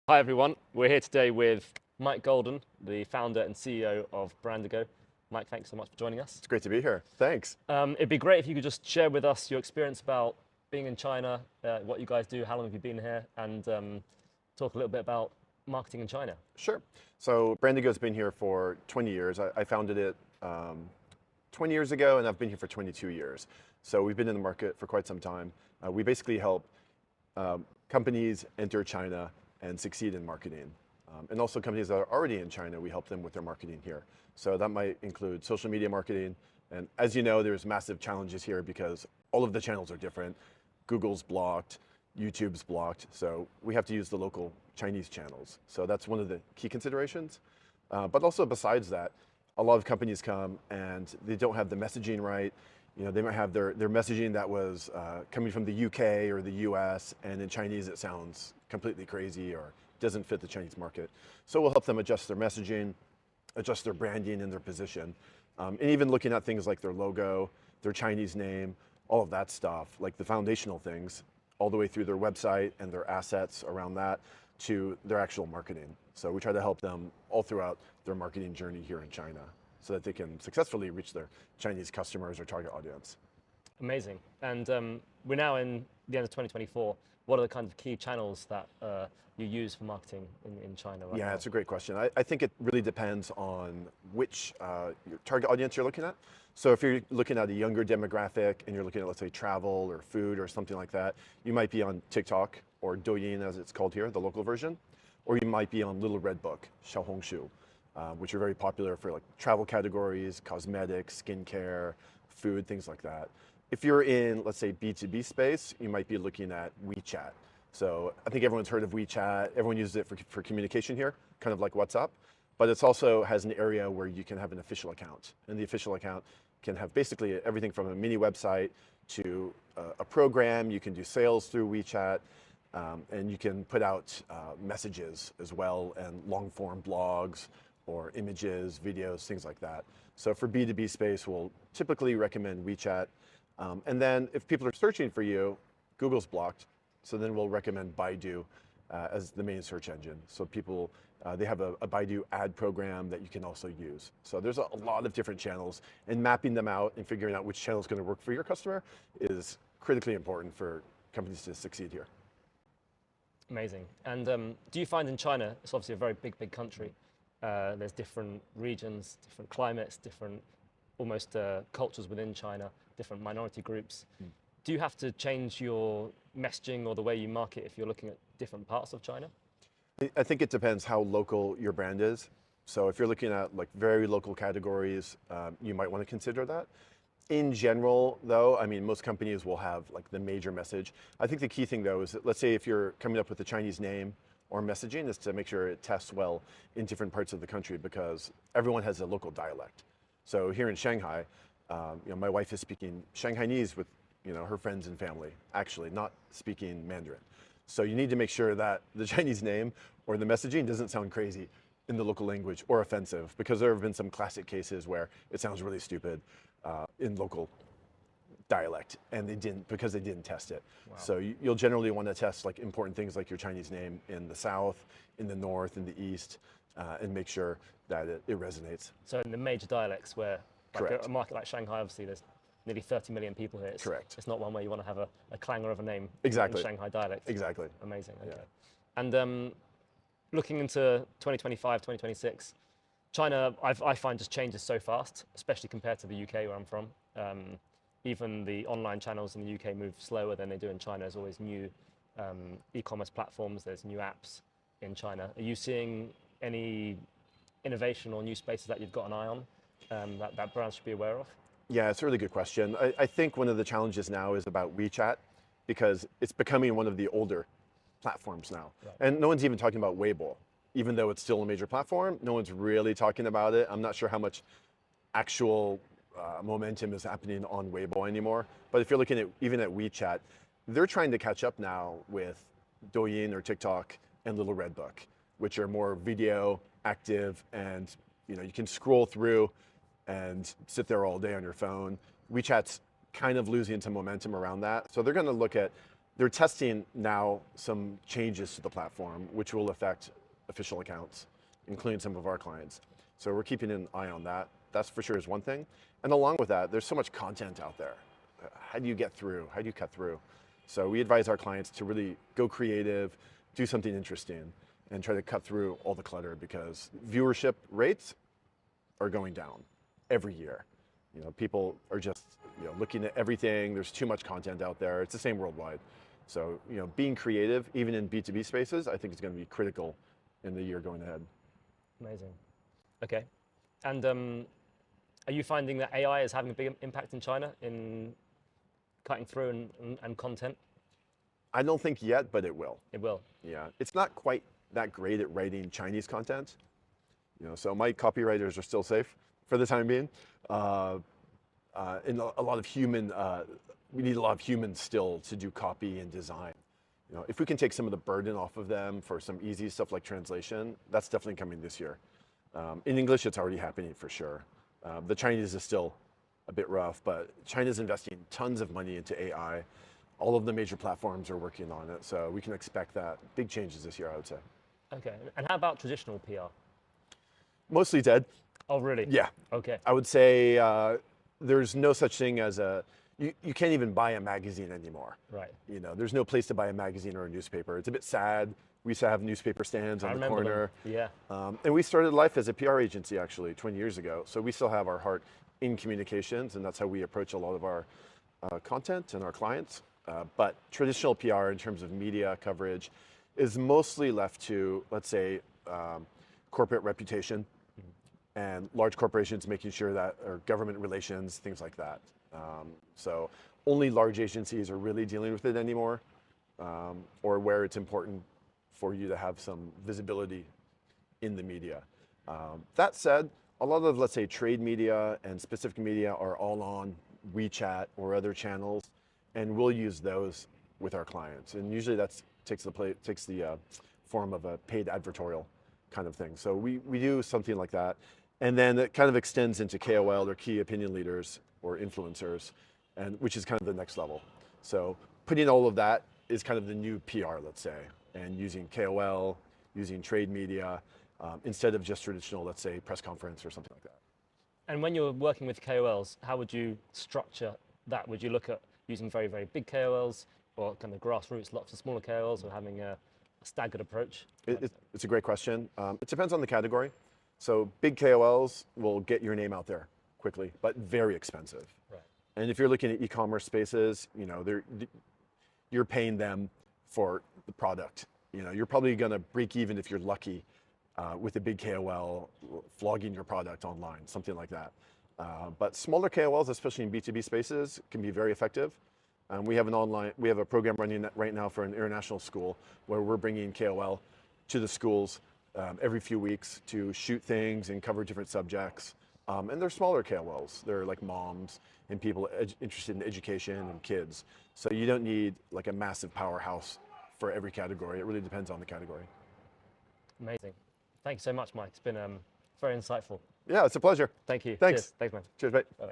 Hi everyone, we're here today with Mike Golden, the founder and CEO of Brandigo. Mike, thanks so much for joining us. It's great to be here. Thanks. It'd be great if you could just share with us your experience about being in China, what you guys do, how long have you been here, and talk a little bit about marketing in China. Sure. So Brandigo's been here for 20 years. I founded it 20 years ago, and I've been here for 22 years. So we've been in the market for quite some time. We basically help companies enter China and succeed in marketing. And also companies that are already in China, we help them with their marketing here. So that might include social media marketing. And as you know, there's massive challenges here because all of the channels are different. Google's blocked, YouTube's blocked. So we have to use the local Chinese channels. So that's one of the key considerations. But also besides that, a lot of companies come and they don't have the messaging right. You know, they might have their messaging that was coming from the UK or the US, and in Chinese it sounds completely crazy or doesn't fit the Chinese market. So we'll help them adjust their messaging, adjust their branding and their position. And even looking at things like their logo, their Chinese name, all of that stuff, like the foundational things, all the way through their website and their assets around that to their actual marketing. So we try to help them all throughout their marketing journey here in China so that they can successfully reach their Chinese customers or target audience. Amazing. And we're now in the end of 2024. What are the kind of key channels that you use for marketing in China right now? Yeah, it's a great question. I think it really depends on which your target audience you're looking at. So if you're looking at a younger demographic and you're looking at, let's say, travel or food or something like that, you might be on TikTok or Douyin, as it's called here, the local version, or you might be on Little Red Book, Xiaohongshu, which are very popular for like travel categories, cosmetics, skincare, food, things like that. If you're in, let's say, B2B space, you might be looking at WeChat. So I think everyone's heard of WeChat. Everyone uses it for communication here, kind of like WhatsApp. But it also has an area where you can have an official account. And the official account can have basically everything from a mini website to a program. You can do sales through WeChat. And you can put out messages as well and long form blogs or images, videos, things like that. So for B2B space, we'll typically recommend WeChat. And then if people are searching for you, Google's blocked. So then we'll recommend Baidu as the main search engine. So people, they have a Baidu ad program that you can also use. So there's a lot of different channels, and mapping them out and figuring out which channel is going to work for your customer is critically important for companies to succeed here. Amazing. And do you find in China, it's obviously a very big country, there's different regions, different climates, different almost cultures within China, different minority groups. Do you have to change your messaging or the way you market if you're looking at different parts of China? I think it depends how local your brand is. So if you're looking at like very local categories, you might want to consider that. In general, though, I mean, most companies will have like the major message. I think the key thing, though, is that let's say if you're coming up with a Chinese name or messaging, is to make sure it tests well in different parts of the country because everyone has a local dialect. So here in Shanghai, my wife is speaking Shanghainese with her friends and family, actually not speaking Mandarin. So you need to make sure that the Chinese name or the messaging doesn't sound crazy in the local language or offensive, because there have been some classic cases where it sounds really stupid in local dialect, and they didn't test it. Wow. So you'll generally want to test like important things like your Chinese name in the south, in the north, in the east, and make sure that it resonates. So in the major dialects where, like a market like Shanghai, obviously there's nearly 30 million people here. Correct. It's not one where you want to have a clangor of a name exactly. in Shanghai dialect. Exactly. Amazing. Okay. Yeah. And looking into 2025, 2026, China, I find just changes so fast, especially compared to the UK where I'm from. Even the online channels in the UK move slower than they do in China. There's always new e-commerce platforms, there's new apps in China. Are you seeing any innovation or new spaces that you've got an eye on that brands should be aware of? Yeah, it's a really good question. I think one of the challenges now is about WeChat, because it's becoming one of the older platforms now. Right. And no one's even talking about Weibo. Even though it's still a major platform, no one's really talking about it. I'm not sure how much actual momentum is happening on Weibo anymore. But if you're looking at even at WeChat, they're trying to catch up now with Douyin or TikTok and Little Red Book, which are more video active, and you can scroll through and sit there all day on your phone. WeChat's kind of losing some momentum around that. So they're going to look at they're testing now some changes to the platform, which will affect official accounts, including some of our clients. So we're keeping an eye on that. That's for sure is one thing. And along with that, there's so much content out there. How do you get through? How do you cut through? So we advise our clients to really go creative, do something interesting, and try to cut through all the clutter, because viewership rates are going down every year. You know, people are just looking at everything. There's too much content out there. It's the same worldwide. So being creative, even in B2B spaces, I think is going to be critical in the year going ahead. Amazing. Okay. And are you finding that AI is having a big impact in China in cutting through and content? I don't think yet, but it will. It will. Yeah, it's not quite that great at writing Chinese content. So my copywriters are still safe for the time being. And a lot of human, we need a lot of humans still to do copy and design. If we can take some of the burden off of them for some easy stuff like translation, that's definitely coming this year. In English, it's already happening for sure. The Chinese is still a bit rough, but China's investing tons of money into AI. All of the major platforms are working on it, so we can expect that big changes this year, I would say. Okay. And how about traditional PR? Mostly dead. Oh, really? Yeah. Okay. I would say there's no such thing as you can't even buy a magazine anymore. Right. There's no place to buy a magazine or a newspaper. It's a bit sad. We used to have newspaper stands on the corner. Them. Yeah. And we started life as a PR agency actually 20 years ago. So we still have our heart in communications, and that's how we approach a lot of our content and our clients. But traditional PR in terms of media coverage is mostly left to, let's say, corporate reputation and large corporations making sure that, or government relations, things like that. So only large agencies are really dealing with it anymore, or where it's important for you to have some visibility in the media. That said, a lot of, let's say, trade media and specific media are all on WeChat or other channels, and we'll use those with our clients. And usually that takes the form of a paid advertorial kind of thing. So we do something like that. And then it kind of extends into KOL or key opinion leaders or influencers, and which is kind of the next level. So putting all of that is kind of the new PR, let's say, and using KOL, using trade media, instead of just traditional, let's say, press conference or something like that. And when you're working with KOLs, how would you structure that? Would you look at using very, very big KOLs, or kind of grassroots, lots of smaller KOLs, or having a staggered approach? It's a great question. It depends on the category. So big KOLs will get your name out there quickly, but very expensive. Right. And if you're looking at e-commerce spaces, you're paying them for the product. You're probably going to break even if you're lucky with a big KOL flogging your product online, something like that. But smaller KOLs, especially in B2B spaces, can be very effective. We have a program running right now for an international school where we're bringing KOL to the schools every few weeks to shoot things and cover different subjects. And they're smaller KOLs. They're like moms and people interested in education and kids. So you don't need like a massive powerhouse for every category. It really depends on the category. Amazing. Thank you so much, Mike. It's been very insightful. Yeah, it's a pleasure. Thank you. Thanks. Cheers. Thanks, man. Cheers, mate. Bye-bye.